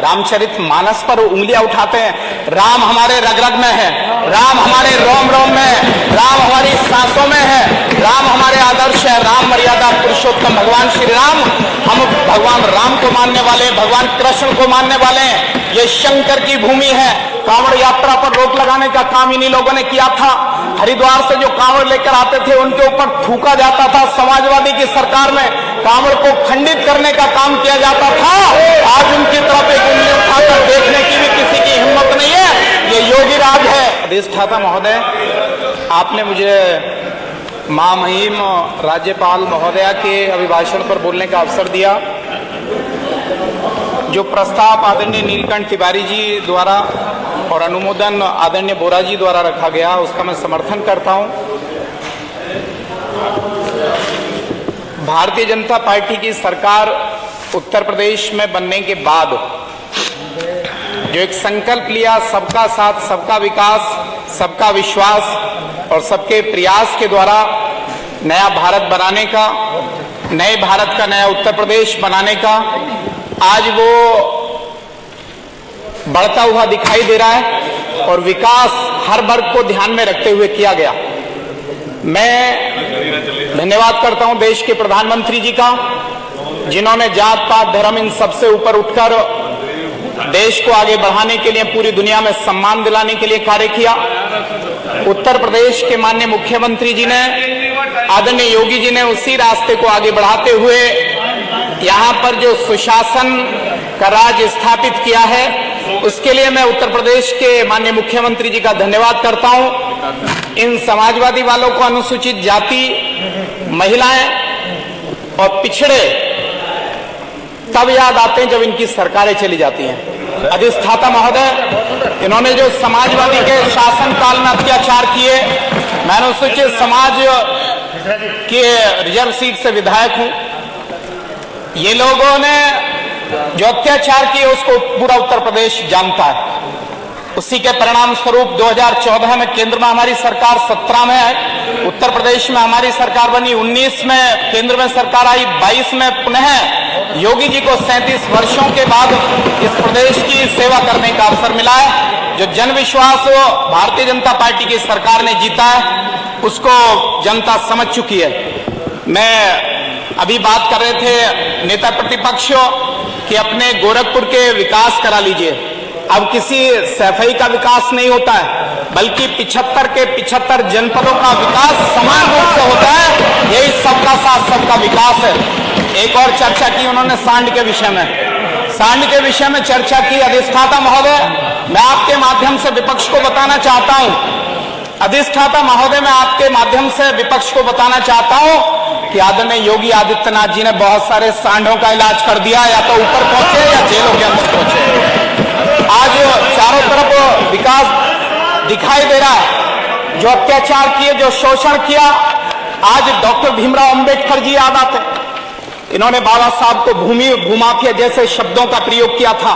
रामचरित मानस पर उंगलियां उठाते हैं। राम हमारे रग रग में है, राम हमारे रोम रोम में है, राम हमारी सांसों में है, राम हमारे आदर्श है, राम मर्यादा पुरुषोत्तम भगवान श्री राम। हम भगवान राम को मानने वाले, भगवान कृष्ण को मानने वाले हैं। ये शंकर की भूमि है। कांवड़ यात्रा पर रोक लगाने का काम इन्हीं लोगों ने किया था। हरिद्वार से जो कांवड़ लेकर आते थे उनके ऊपर थूका जाता था। समाजवादी की सरकार में कांवड़ को खंडित करने का काम किया जाता था। आज उनकी तरफ एक उंगली उठाकर देखने की भी किसी की हिम्मत नहीं है। ये योगी राज है। अधिष्ठाता महोदय, आपने मुझे महामहिम राज्यपाल महोदया के अभिभाषण पर बोलने का अवसर दिया। जो प्रस्ताव आदरणीय नीलकंठ तिवारी जी द्वारा और अनुमोदन आदरणीय बोरा जी द्वारा रखा गया, उसका मैं समर्थन करता हूं। भारतीय जनता पार्टी की सरकार उत्तर प्रदेश में बनने के बाद जो एक संकल्प लिया, सबका साथ सबका विकास, सबका विश्वास और सबके प्रयास के द्वारा नया भारत बनाने का, नए भारत का नया उत्तर प्रदेश बनाने का, आज वो बढ़ता हुआ दिखाई दे रहा है और विकास हर वर्ग को ध्यान में रखते हुए किया गया। मैं धन्यवाद करता हूं देश के प्रधानमंत्री जी का, जिन्होंने जात पात धर्म इन सबसे ऊपर उठकर देश को आगे बढ़ाने के लिए, पूरी दुनिया में सम्मान दिलाने के लिए कार्य किया। उत्तर प्रदेश के माननीय मुख्यमंत्री जी ने, आदरणीय योगी जी ने उसी रास्ते को आगे बढ़ाते हुए यहाँ पर जो सुशासन का राज स्थापित किया है, उसके लिए मैं उत्तर प्रदेश के माननीय मुख्यमंत्री जी का धन्यवाद करता हूं। इन समाजवादी वालों को अनुसूचित जाति, महिलाएं और पिछड़े तब याद आते हैं जब इनकी सरकारें चली जाती हैं। अधिष्ठाता महोदय, इन्होंने जो समाजवादी के शासन काल में अत्याचार किए, मैं अनुसूचित समाज के रिजर्व सीट से विधायक हूं। ये लोगों ने जो अत्याचार किए उसको पूरा उत्तर प्रदेश जानता है। उसी के परिणाम स्वरूप 2014 में केंद्र में हमारी सरकार, 17 में है उत्तर प्रदेश में हमारी सरकार बनी, 19 में केंद्र में सरकार आई, 22 में पुनः योगी जी को 37 वर्षों के बाद इस प्रदेश की सेवा करने का अवसर मिला है। जो जन विश्वास वो भारतीय जनता पार्टी की सरकार ने जीता है, उसको जनता समझ चुकी है। मैं अभी बात कर रहे थे नेता प्रतिपक्ष कि अपने गोरखपुर के विकास करा लीजिए। अब किसी सैफई का विकास नहीं होता है, बल्कि 75 के 75 जनपदों का विकास समान रूप से होता है। यही सबका साथ सबका विकास है। एक और चर्चा की उन्होंने सांड के विषय में, सांड के विषय में चर्चा की। अधिष्ठाता महोदय, मैं आपके माध्यम से विपक्ष को बताना चाहता हूं, अधिष्ठाता महोदय, मैं आपके माध्यम से विपक्ष को बताना चाहता हूं कि आदरणीय योगी आदित्यनाथ जी ने बहुत सारे सांडों का इलाज कर दिया, या तो ऊपर पहुंचे या जेलों के अंदर पहुंचे। आज चारों तरफ विकास दिखाई दे रहा है। जो अत्याचार किए, जो शोषण किया, आज डॉक्टर भीमराव अंबेडकर जी याद आते। इन्होंने बाबा साहब को भूमाफिया जैसे शब्दों का प्रयोग किया था।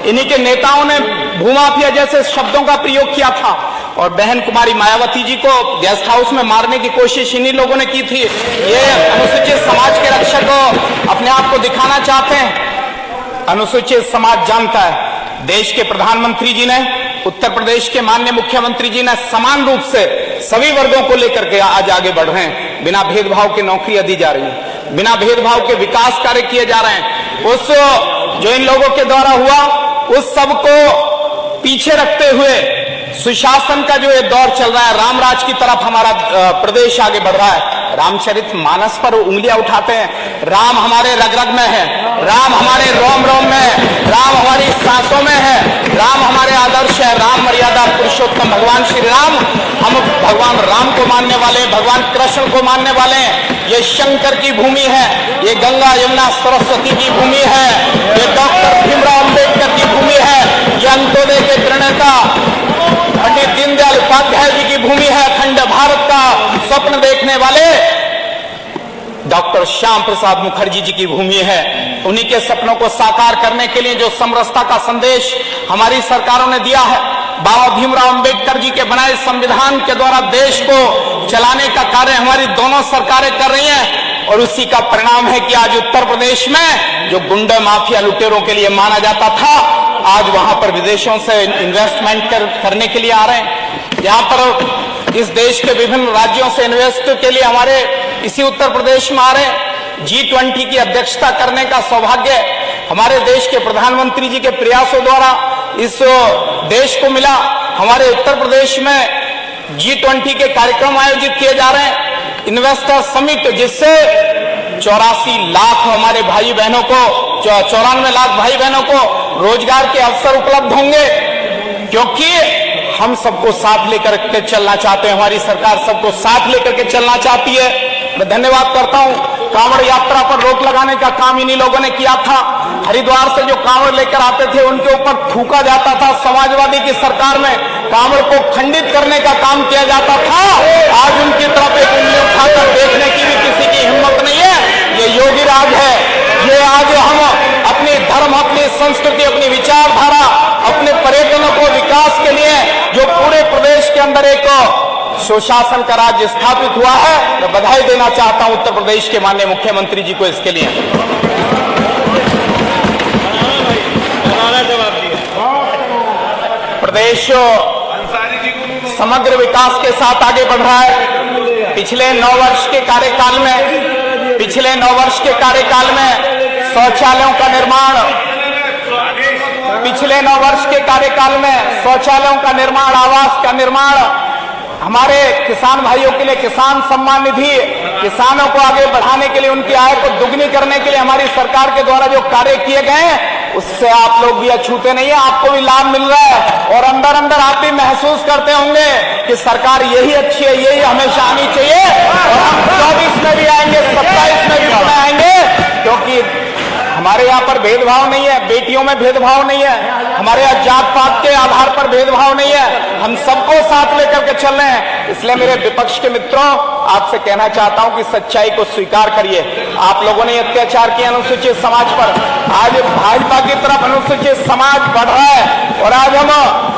इन्हीं के नेताओं ने भूमाफिया जैसे शब्दों का प्रयोग किया था। और बहन कुमारी मायावती जी को गेस्ट हाउस में मारने की कोशिश इन्हीं लोगों ने की थी। ये अनुसूचित समाज के रक्षक अपने आप को दिखाना चाहते हैं। अनुसूचित समाज जानता है, देश के प्रधानमंत्री जी ने, उत्तर प्रदेश के माननीय मुख्यमंत्री जी ने समान रूप से सभी वर्गों को लेकर के आज आगे बढ़ रहे हैं। बिना भेदभाव के नौकरियां दी जा रही है, बिना भेदभाव के विकास कार्य किए जा रहे हैं। उस जो इन लोगों के द्वारा हुआ, उस सब को पीछे रखते हुए सुशासन का जो ये दौर चल रहा है, रामराज की तरफ हमारा प्रदेश आगे बढ़ रहा है। रामचरित मानस पर उंगलियां उठाते हैं। राम हमारे रग रग में है, राम हमारे रोम रोम में है, राम हमारी सांसों में है, राम हमारे आदर्श है, राम मर्यादा पुरुषोत्तम भगवान श्री राम। हम भगवान राम को मानने वाले, भगवान कृष्ण को मानने वाले हैं। ये शंकर की भूमि है, ये गंगा यमुना सरस्वती की भूमि है, ये डॉक्टर भीमराव अंबेडकर की भूमि है, ये अंत्योदय के प्रणेता पंडित दीनदयाल उपाध्याय जी की भूमि है, अखंड भारत का स्वप्न देखने वाले डॉक्टर श्याम प्रसाद मुखर्जी जी की भूमि है। उन्हीं के सपनों को साकार करने के लिए जो समरसता का संदेश हमारी सरकारों ने दिया है, बाबा भीमराव अंबेडकर जी के बनाए संविधान के द्वारा देश को चलाने का कार्य हमारी दोनों सरकारें कर रही हैं। और उसी का परिणाम है कि आज उत्तर प्रदेश में जो गुंडा माफिया लुटेरों के लिए माना जाता था, आज वहां पर विदेशों से इन्वेस्टमेंट करने के लिए आ रहे हैं। यहाँ पर इस देश के विभिन्न राज्यों से इन्वेस्ट के लिए हमारे इसी उत्तर प्रदेश में आ रहे हैं। G20 की अध्यक्षता करने का सौभाग्य हमारे देश के प्रधानमंत्री जी के प्रयासों द्वारा इस देश को मिला। हमारे उत्तर प्रदेश में G20 के कार्यक्रम आयोजित किए जा रहे हैं, इन्वेस्टर समिट, जिससे 84 लाख हमारे भाई बहनों को, 94 लाख भाई बहनों को रोजगार के अवसर उपलब्ध होंगे, क्योंकि हम सबको साथ लेकर के चलना चाहते हैं। हमारी सरकार सबको साथ लेकर के चलना चाहती है। मैं धन्यवाद करता हूं। कांवड़ यात्रा पर रोक लगाने का काम इन्हीं लोगों ने किया था। हरिद्वार से जो कांवड़ लेकर आते थे उनके ऊपर थूका जाता था। समाजवादी की सरकार में कांवड़ को खंडित करने का काम किया जाता था। आज उनकी तरफ एक उंगली उठाकर देखने की भी किसी की हिम्मत नहीं है। ये योगी राज है। ये आज हम अपनी धर्म, अपनी संस्कृति, अपनी विचारधारा, अपने पर्यटनों को विकास के लिए जो पूरे प्रदेश के अंदर एक सुशासन का राज्य स्थापित हुआ है, मैं बधाई देना चाहता हूं उत्तर प्रदेश के माननीय मुख्यमंत्री जी को इसके लिए। प्रदेश समग्र विकास के साथ आगे बढ़ रहा है। पिछले 9 वर्ष के कार्यकाल में शौचालयों का निर्माण, पिछले 9 वर्ष के कार्यकाल में शौचालयों का निर्माण, आवास का निर्माण, हमारे किसान भाइयों के लिए किसान सम्मान निधि, किसानों को आगे बढ़ाने के लिए, उनकी आय को दुगनी करने के लिए हमारी सरकार के द्वारा जो कार्य किए गए हैं, उससे आप लोग भी अछूते नहीं है, आपको भी लाभ मिल रहा है। और अंदर अंदर आप भी महसूस करते होंगे कि सरकार यही अच्छी है, यही हमेशा आनी चाहिए। और हम 24 में भी आएंगे, 27 में भी आएंगे, क्योंकि हमारे यहाँ पर भेदभाव नहीं है, बेटियों में भेदभाव नहीं है, हमारे यहाँ जात पात के आधार पर भेदभाव नहीं है, हम सबको साथ लेकर के चल रहे हैं। इसलिए मेरे विपक्ष के मित्रों, आपसे कहना चाहता हूं कि सच्चाई को स्वीकार करिए। आप लोगों ने अत्याचार किया अनुसूचित समाज पर, आज भाजपा की तरफ अनुसूचित समाज बढ़ रहा है। और आज हम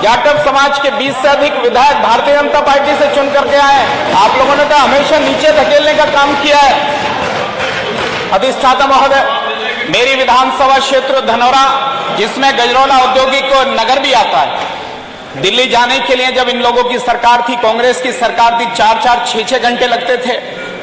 जाटव समाज के 20 से अधिक विधायक भारतीय जनता पार्टी से चुन करके आए। आप लोगों ने तो हमेशा नीचे धकेलने का काम किया है। अधिष्ठाता महोदय, मेरी विधानसभा क्षेत्र धनौरा, जिसमें गजरौला औद्योगिक नगर भी आता है, दिल्ली जाने के लिए जब इन लोगों की सरकार थी, कांग्रेस की सरकार थी, 4-4, 6-6 घंटे लगते थे।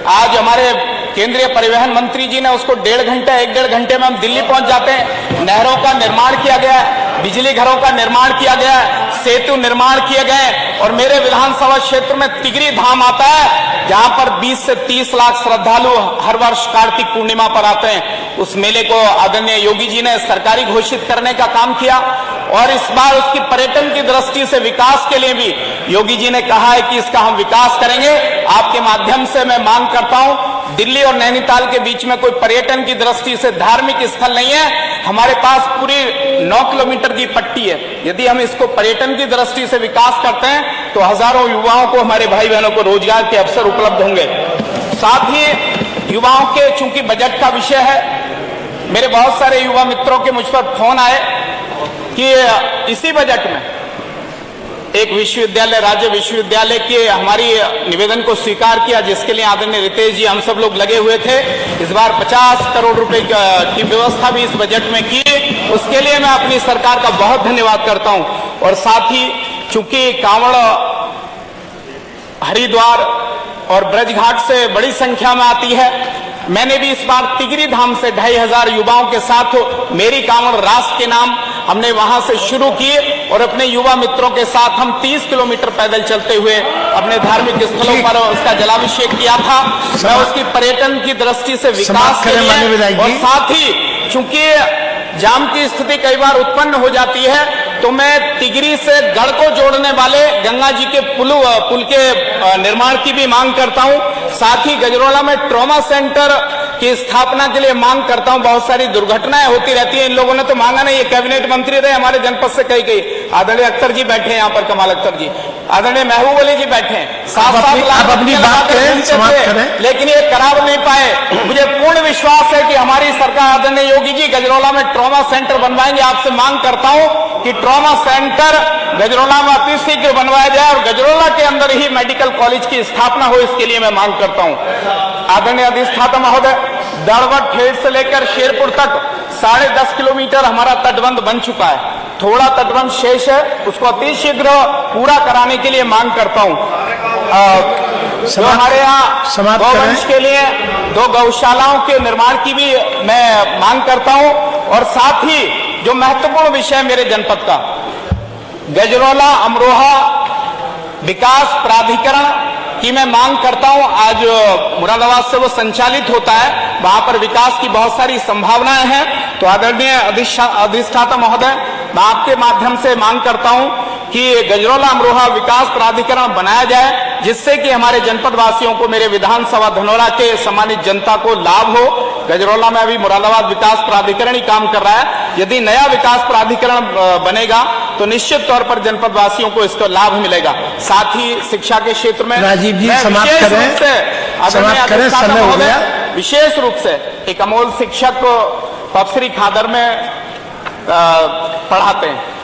आज हमारे केंद्रीय परिवहन मंत्री जी ने उसको 1.5 घंटे, 1-1.5 घंटे में हम दिल्ली पहुंच जाते हैं। नहरों का निर्माण किया गया है, बिजली घरों का निर्माण किया गया है, सेतु निर्माण किए गए। और मेरे विधानसभा क्षेत्र में तिगरी धाम आता है, जहां पर 20 से 30 लाख श्रद्धालु हर वर्ष कार्तिक पूर्णिमा पर आते हैं। उस मेले को आदरणीय योगी जी ने सरकारी घोषित करने का काम किया, और इस बार उसकी पर्यटन की दृष्टि से विकास के लिए भी योगी जी ने कहा है कि इसका हम विकास करेंगे। आपके माध्यम से मैं मांग करता हूं, दिल्ली और नैनीताल के बीच में कोई पर्यटन की दृष्टि से धार्मिक स्थल नहीं है। हमारे पास पूरी 9 किलोमीटर की पट्टी है। यदि हम इसको पर्यटन की दृष्टि से विकास करते हैं तो हजारों युवाओं को, हमारे भाई बहनों को रोजगार के अवसर उपलब्ध होंगे। साथ ही युवाओं के, चूंकि बजट का विषय है, मेरे बहुत सारे युवा मित्रों के मुझ पर फोन आए कि इसी बजट में एक विश्वविद्यालय, राज्य विश्वविद्यालय के हमारी निवेदन को स्वीकार किया, जिसके लिए आदरणीय रितेश जी, हम सब लोग लगे हुए थे। इस बार 50 करोड़ रुपए की व्यवस्था भी इस बजट में की। उसके लिए मैं अपनी सरकार का बहुत धन्यवाद करता हूं। और साथ ही चूंकि कांवड़ हरिद्वार और ब्रजघाट से बड़ी संख्या में आती है, मैंने भी इस बार तिगरी धाम से 2500 युवाओं के साथ मेरी कांवड़ राष्ट्र के नाम हमने वहां से शुरू की, और अपने युवा मित्रों के साथ हम 30 किलोमीटर पैदल चलते हुए अपने धार्मिक स्थलों पर उसका जलाभिषेक किया था। मैं उसकी पर्यटन की दृष्टि से विकास के लिए, और साथ ही चूंकि जाम की स्थिति कई बार उत्पन्न हो जाती है, तो मैं तिगरी से गढ़ को जोड़ने वाले गंगा जी के पुल के निर्माण की भी मांग करता हूं। साथ ही गजरौला में ट्रॉमा सेंटर की स्थापना के लिए मांग करता हूं। बहुत सारी दुर्घटनाएं होती रहती हैं, इन लोगों ने तो मांगा नहीं। ये कैबिनेट मंत्री रहे हमारे जनपद से, कई आदरणीय अख्तर जी बैठे हैं यहाँ पर, कमाल अख्तर जी, आदरणीय महबूब अली जी बैठे हैं। 7-7 लाख अपनी बात करें, लेकिन ये करा नहीं पाए। मुझे पूर्ण विश्वास है कि हमारी सरकार, आदरणीय योगी जी, गजरौला में ट्रॉमा सेंटर बनवाएंगे। आपसे मांग करता हूं कि ट्रॉमा सेंटर गजरौला में अति शीघ्र बनवाया जाए और गजरौला के अंदर ही मेडिकल कॉलेज की स्थापना हो, इसके लिए मैं मांग करता हूं। आदरणीय अधिष्ठाता महोदय, दड़वट ठेठ से लेकर शेरपुर तक 10.5 किलोमीटर हमारा तटबंध बन चुका है, थोड़ा तटबंध शेष है, उसको अति शीघ्र पूरा कराने के लिए मांग करता हूं। जो हमारे यहाँ गौवंश के लिए 2 गौशालाओं के निर्माण की भी मैं मांग करता हूं और साथ ही जो महत्वपूर्ण विषय मेरे जनपद का गजरौला अमरोहा विकास प्राधिकरण की मैं मांग करता हूं। आज मुरादाबाद से वो संचालित होता है, वहां पर विकास की बहुत सारी संभावनाएं हैं। तो आदरणीय अधिष्ठाता महोदय, मैं आपके माध्यम से मांग करता हूं कि गजरौला अमरोहा विकास प्राधिकरण बनाया जाए, जिससे कि हमारे जनपद वासियों को, मेरे विधानसभा धनौरा के सम्मानित जनता को लाभ हो। गजरौला में अभी मुरादाबाद विकास प्राधिकरण ही काम कर रहा है, यदि नया विकास प्राधिकरण बनेगा तो निश्चित तौर पर जनपद वासियों को इसका लाभ मिलेगा। साथ ही शिक्षा के क्षेत्र में राजीव जी समाप्त करें, समय हो गया। विशेष रूप से एक अमोल शिक्षक को पपसरी खादर में पढ़ाते हैं।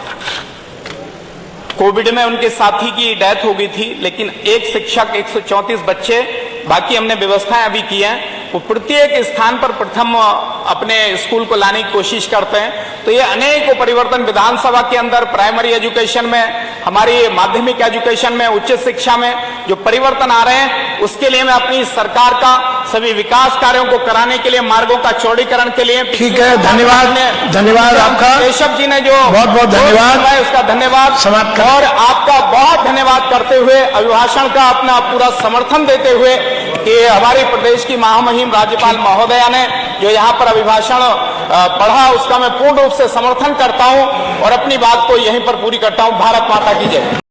कोविड में उनके साथी की डेथ हो गई थी, लेकिन एक शिक्षक 134 बच्चे, बाकी हमने व्यवस्थाएं अभी की हैं, वो प्रत्येक स्थान पर प्रथम अपने स्कूल को लाने की कोशिश करते हैं। तो ये अनेकों परिवर्तन विधानसभा के अंदर प्राइमरी एजुकेशन में, हमारी माध्यमिक एजुकेशन में, उच्च शिक्षा में जो परिवर्तन आ रहे हैं, उसके लिए मैं अपनी सरकार का सभी विकास कार्यों को कराने के लिए, मार्गों का चौड़ीकरण के लिए, ठीक है, धन्यवाद आपका केशव जी ने जो बहुत बहुत धन्यवाद, उसका धन्यवाद समाप्त और आपका बहुत धन्यवाद करते हुए, अभिभाषण का अपना पूरा समर्थन देते हुए कि हमारे प्रदेश की महामहिम राज्यपाल महोदया ने जो यहाँ पर अभिभाषण पढ़ा, उसका मैं पूर्ण रूप से समर्थन करता हूँ और अपनी बात को यहीं पर पूरी करता हूँ। भारत माता की जय।